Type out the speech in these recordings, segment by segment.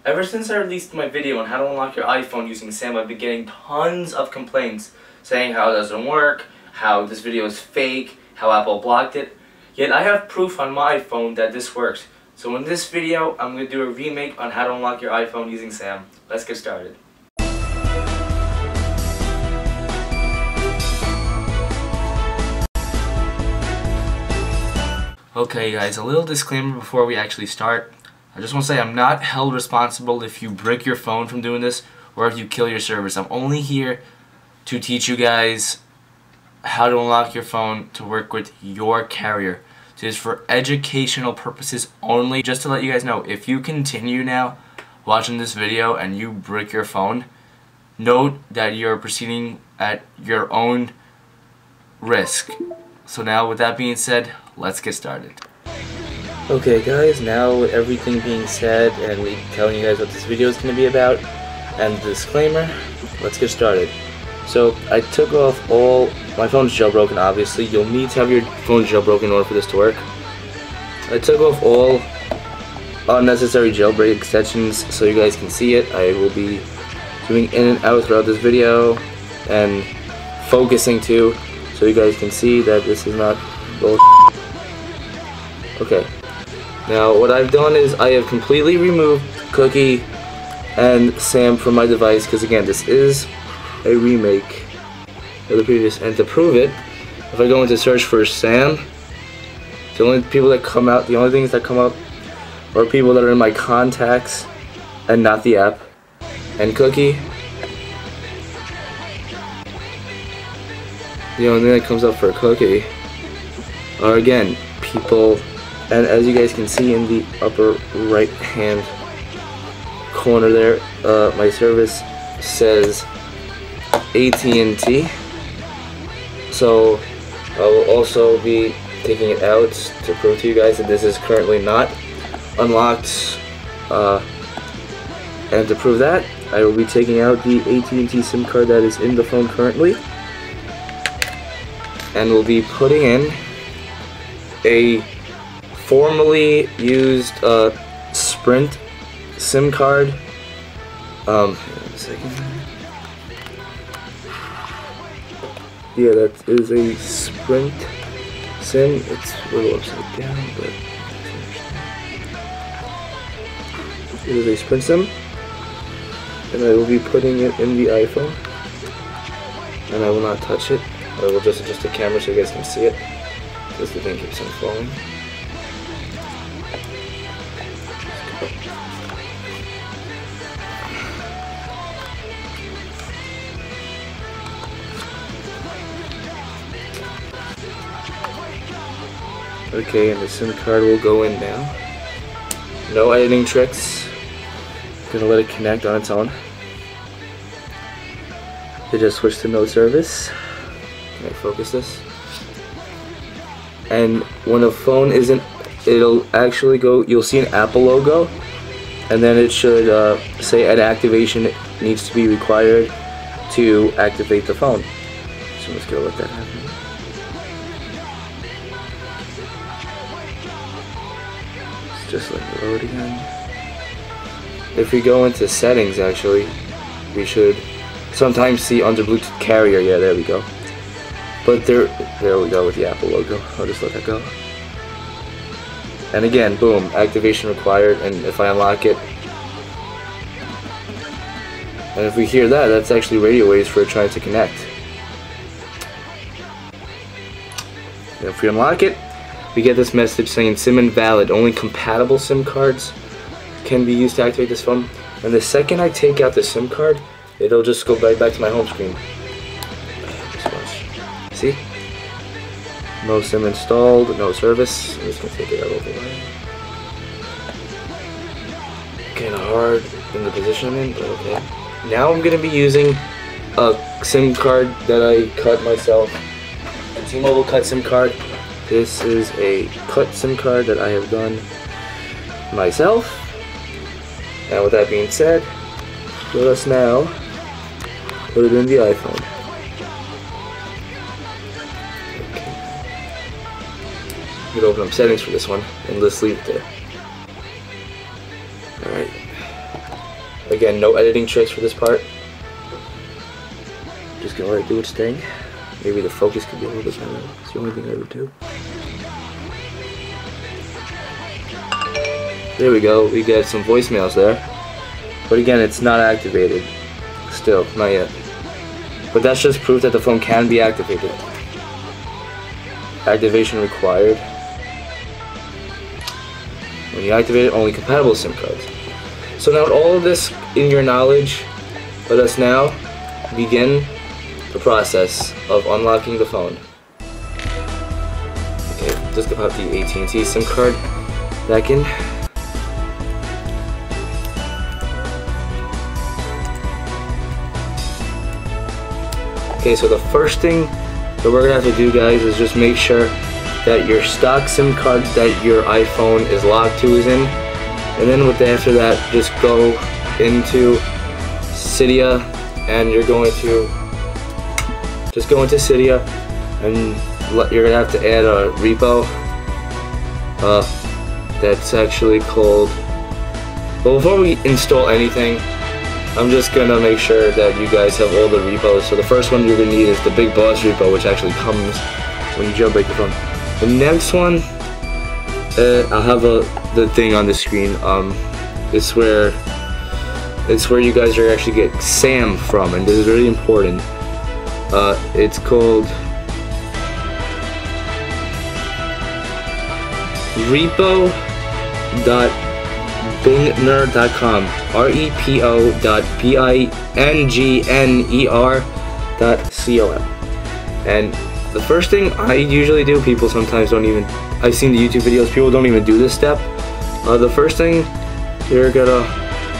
Ever since I released my video on how to unlock your iPhone using Sam, I've been getting tons of complaints saying how it doesn't work, how this video is fake, how Apple blocked it. Yet I have proof on my phone that this works. So in this video, I'm going to do a remake on how to unlock your iPhone using Sam. Let's get started. Okay guys, a little disclaimer before we actually start. I just want to say I'm not held responsible if you break your phone from doing this or if you kill your service. I'm only here to teach you guys how to unlock your phone to work with your carrier. This is for educational purposes only. Just to let you guys know, if you continue now watching this video and you break your phone, note that you're proceeding at your own risk. So now with that being said, let's get started. Okay guys, now with everything being said and me telling you guys what this video is going to be about and the disclaimer, let's get started. So I took off all, my phone's jailbroken obviously, you'll need to have your phone jailbroken in order for this to work. I took off all unnecessary jailbreak extensions so you guys can see it. I will be doing in and out throughout this video and focusing too so you guys can see that this is not bullshit. Okay. Now what I've done is I have completely removed Cookie and Sam from my device because again this is a remake of the previous, and to prove it, if I go into search for Sam, the only things that come up are people that are in my contacts and not the app. And Cookie, the only thing that comes up for Cookie are again people. And as you guys can see in the upper right hand corner there, my service says AT&T. So I will also be taking it out to prove to you guys that this is currently not unlocked. And to prove that, I will be taking out the AT&T SIM card that is in the phone currently. And we'll be putting in a formerly used Sprint SIM card. Hang on a second. Yeah, that is a Sprint SIM. It's a little upside down, but it is a Sprint SIM, and I will be putting it in the iPhone. And I will not touch it. I will just adjust the camera so you guys can see it, because the thing keeps on falling. Okay, and the SIM card will go in now. No editing tricks. Gonna let it connect on its own. It just switched to no service. Can I focus this? And when a phone isn't, it'll actually go, you'll see an Apple logo, and then it should say an activation needs to be required to activate the phone. So I'm just gonna let that happen. Just let it load again. If we go into settings, actually, we should sometimes see under Bluetooth carrier. Yeah, there we go. But there we go with the Apple logo. I'll just let that go. And again, boom, activation required. And if I unlock it, and if we hear that, that's actually radio waves for it trying to connect. And if we unlock it, we get this message saying SIM invalid. Only compatible SIM cards can be used to activate this phone. And the second I take out the SIM card, it'll just go right back to my home screen. See? No SIM installed, no service. I'm just gonna take it out of the way. Kinda hard in the position I'm in, but okay. Now I'm gonna be using a SIM card that I cut myself. A T-Mobile cut SIM card. This is a cut SIM card that I have done myself. And with that being said, let us now put it in the iPhone. I'm gonna open up settings for this one and let's leave it there. Alright. Again, no editing tricks for this part. Just gonna let it do its thing. Maybe the focus could be a little bit better. It's the only thing I would do. There we go. We get some voicemails there. But again, it's not activated. Still, not yet. But that's just proof that the phone can be activated. Activation required. When you activate it, only compatible SIM cards. So now with all of this in your knowledge, let us now begin the process of unlocking the phone. Okay, just gonna pop the AT&T SIM card back in. Okay, so the first thing that we're gonna have to do, guys, is just make sure that your stock SIM card that your iPhone is locked to is in, and then after that, just go into Cydia, and you're going to just go into Cydia, and you're gonna have to add a repo that's actually called. Well, before we install anything, I'm just gonna make sure that you guys have all the repos. So the first one you're gonna need is the Big Boss repo, which actually comes when you jailbreak your phone. The next one, I'll have the thing on the screen. It's where you guys are actually get SAM from, and this is really important. It's called repo.bingner.com. repo.bingner.com. And the first thing I usually do, people sometimes don't even, I've seen the YouTube videos, people don't even do this step. The first thing you're gonna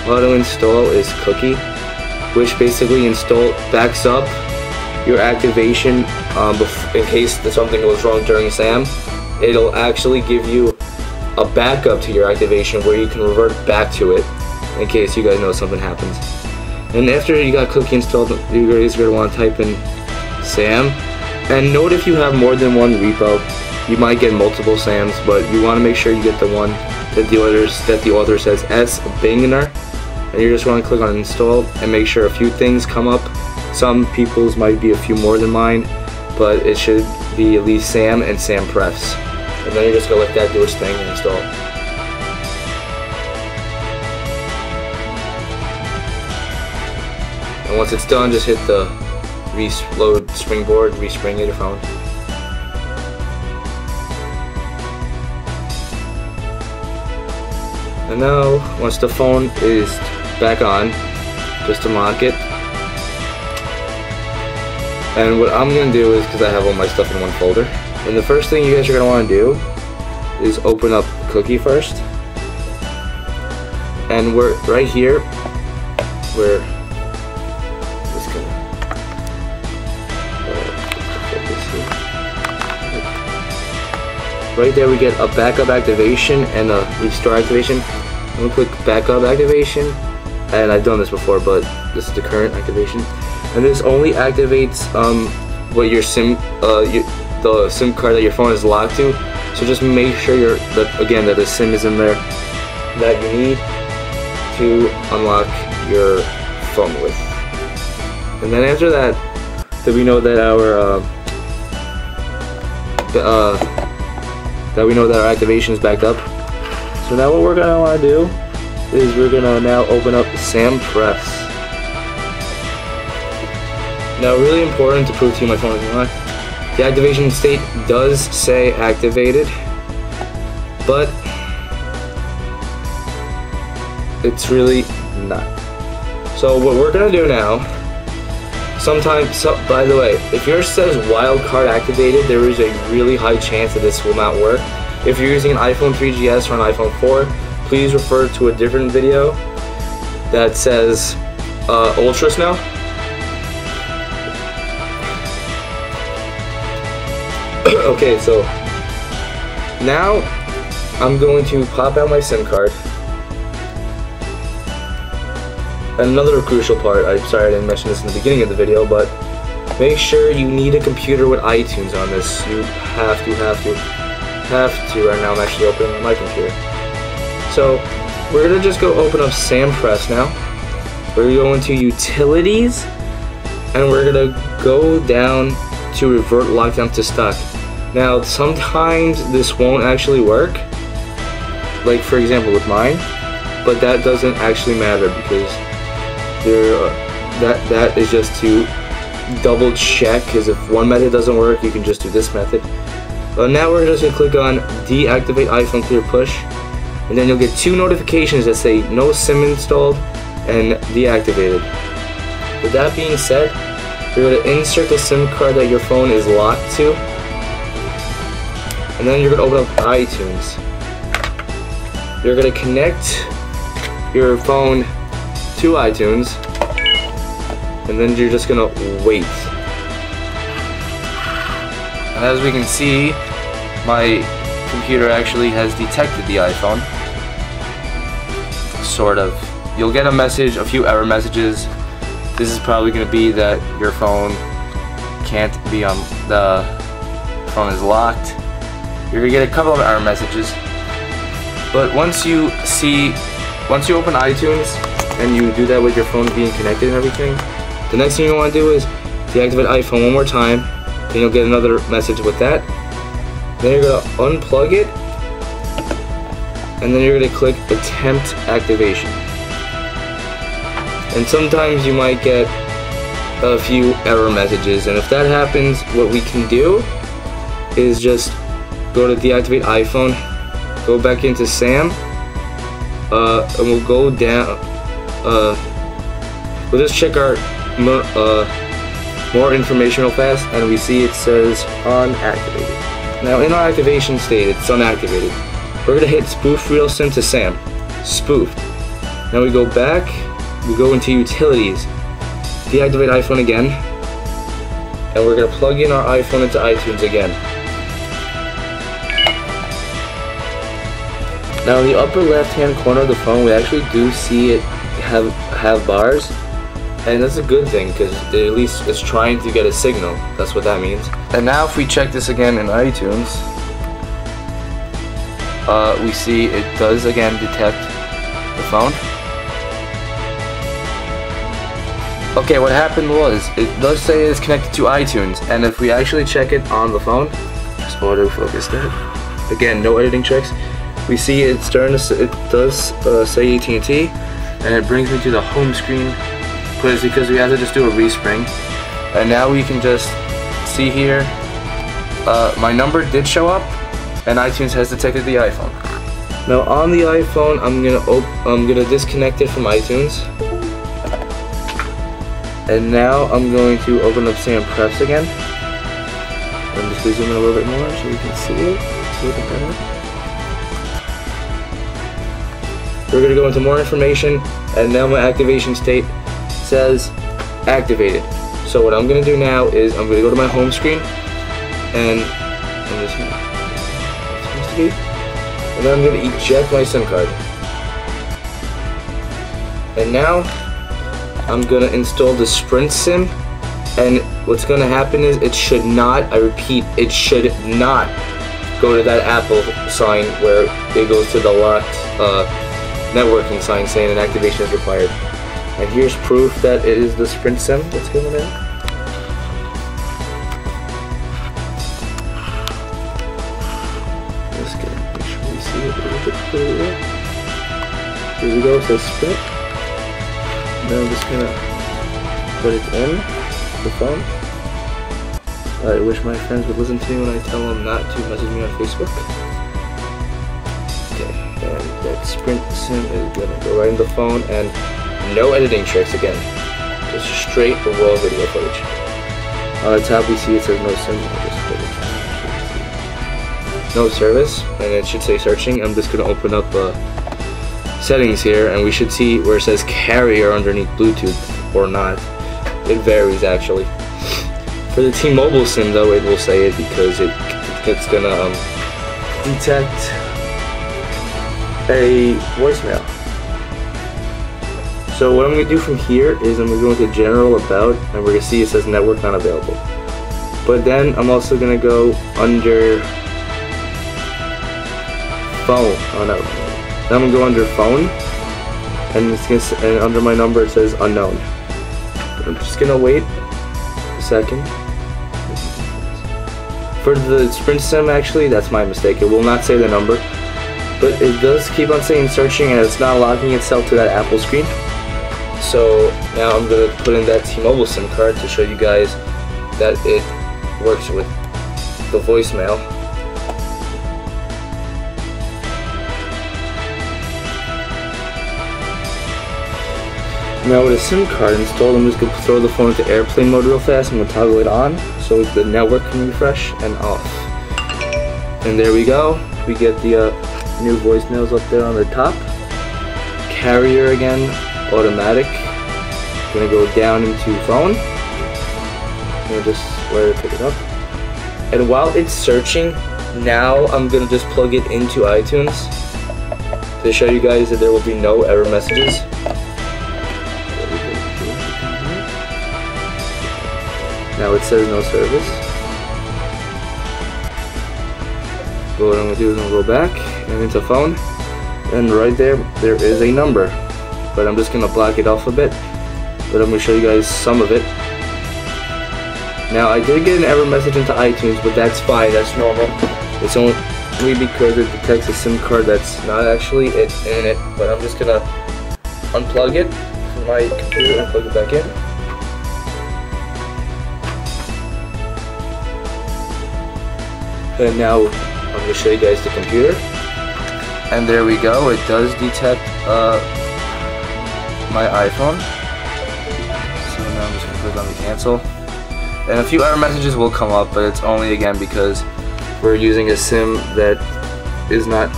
auto install is Cookie, which basically backs up your activation in case something goes wrong during SAM. It'll actually give you a backup to your activation where you can revert back to it in case you guys know something happens. And after you got Cookie installed, you guys are going to want to type in SAM. And note if you have more than one repo, you might get multiple SAMs, but you want to make sure you get the one that the author says S Bingner. And you just want to click on install and make sure a few things come up. Some people's might be a few more than mine, but it should be at least SAM and SAM prefs. And then you're just going to let that do its thing and install. And once it's done, just hit the reload springboard, respring your phone. And now, once the phone is back on, just unlock it. And what I'm going to do is, because I have all my stuff in one folder, and the first thing you guys are going to want to do is open up Cookie first. And we're right here, we're just going to right there we get a backup activation and a restore activation. I'm going to click backup activation, and I've done this before, but this is the current activation. And this only activates what your the SIM card that your phone is locked to. So just make sure that the SIM is in there that you need to unlock your phone with. And then after that we know that our activation is backed up. So now what we're gonna want to do is we're gonna now open up SAM prefs. Now, really important to prove to you my phone is unlocked. The activation state does say activated, but it's really not. So what we're gonna do now, by the way, if yours says wildcard activated, there is a really high chance that this will not work. If you're using an iPhone 3GS or an iPhone 4, please refer to a different video that says Ultra Snow. Okay, so now I'm going to pop out my SIM card. Another crucial part, I'm sorry I didn't mention this in the beginning of the video, but make sure you need a computer with iTunes on this. You have to. Right now I'm actually opening my computer. So we're gonna just go open up SAM Press now. we're going to utilities, and we're gonna go down to revert lockdown to stock. Now, sometimes this won't actually work, like for example with mine, but that doesn't actually matter because that is just to double check, because if one method doesn't work, you can just do this method. But now we're just gonna click on deactivate iPhone clear push, and then you'll get 2 notifications that say no SIM installed and deactivated. With that being said, you're going to insert the SIM card that your phone is locked to, and then you're going to open up iTunes. You're going to connect your phone to iTunes, and then you're just going to wait. And as we can see, my computer actually has detected the iPhone. Sort of. You'll get a message, a few error messages. This is probably going to be that your phone can't be on, the phone is locked. You're going to get a couple of error messages. But once you open iTunes and you do that with your phone being connected and everything, the next thing you want to do is deactivate iPhone one more time. Then you'll get another message with that. Then you're going to unplug it, and then you're going to click attempt activation. And sometimes you might get a few error messages, and if that happens, what we can do is just go to deactivate iPhone, go back into SAM, and we'll go down, we'll just check our more information real fast, and we see it says unactivated. Now in our activation state, it's unactivated. We're going to hit spoof real SIM to SAM. Spoofed. Now we go back, we go into utilities, deactivate iPhone again, and we're going to plug in our iPhone into iTunes again. Now in the upper left hand corner of the phone, we actually do see it have bars, and that's a good thing because at least it's trying to get a signal. That's what that means. And now if we check this again in iTunes, we see it does again detect the phone. Okay, what happened was, it does say it's connected to iTunes, and if we actually check it on the phone, just autofocus that. Again, no editing tricks. We see it's starting to, it does say AT&T, and it brings me to the home screen, because we have to just do a respring. And now we can just see here, my number did show up, and iTunes has detected the iPhone. Now on the iPhone, I'm gonna disconnect it from iTunes. And now I'm going to open up SAM Preps again. I'm just going to zoom in a little bit more so we can see it. A little bit better. We're going to go into more information, and now my activation state says activated. So what I'm going to do now is I'm going to go to my home screen, and I'm just going to, and then I'm going to eject my SIM card. And now I'm gonna install the Sprint SIM, and what's gonna happen is it should not, I repeat, it should not go to that Apple sign where it goes to the locked networking sign saying an activation is required. And here's proof that it is the Sprint SIM that's going in. Just gonna make sure we see it a little bit clearer. Here we go, it says Sprint. Now I'm just gonna put it in the phone. I wish my friends would listen to me when I tell them not to message me on Facebook. Okay, and that Sprint SIM is gonna go right in the phone, and no editing tricks again. Just straight raw video footage. On the top we see it says no SIM. I'll just put it no service, and it should say searching. I'm just gonna open up settings here, and we should see where it says carrier underneath Bluetooth or not. It varies actually. For the T-Mobile SIM though, it will say it because it's gonna detect a voicemail. So what I'm gonna do from here is I'm gonna go into general about, and we're gonna see it says network not available. But then I'm also gonna go under phone. Oh no. Then I'm going to go under phone, and and under my number it says unknown. But I'm just gonna wait a second. For the Sprint sim, actually, that's my mistake. It will not say the number, but it does keep on saying searching, and it's not locking itself to that Apple screen. So now I'm gonna put in that T-Mobile SIM card to show you guys that it works with the voicemail. Now with a SIM card installed, I'm just going to throw the phone into airplane mode real fast. I'm going to toggle it on so the network can refresh and off. And there we go. We get the new voicemails up there on the top. Carrier again, automatic. Going to go down into phone. I'm going to just let it pick it up. And while it's searching, now I'm going to just plug it into iTunes to show you guys that there will be no error messages. Now it says no service. But what I'm going to do is I'm going to go back and into phone, and right there is a number. But I'm just going to block it off a bit, but I'm going to show you guys some of it. Now I did get an error message into iTunes, but that's fine, that's normal. It's only because it detects a SIM card that's not actually in it, but I'm just going to unplug it from my computer and plug it back in. And now I'm going to show you guys the computer. And there we go, it does detect my iPhone. So now I'm just going to click on the cancel. And a few error messages will come up, but it's only again because we're using a SIM that is not,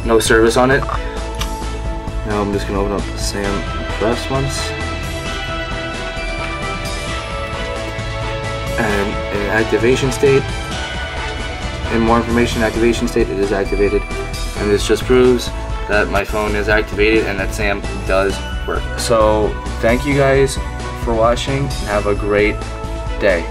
no service on it. Now I'm just going to open up the SAM Press once. And in activation state, and more information, activation state, it is activated, and this just proves that my phone is activated and that SAM does work. So thank you guys for watching and have a great day.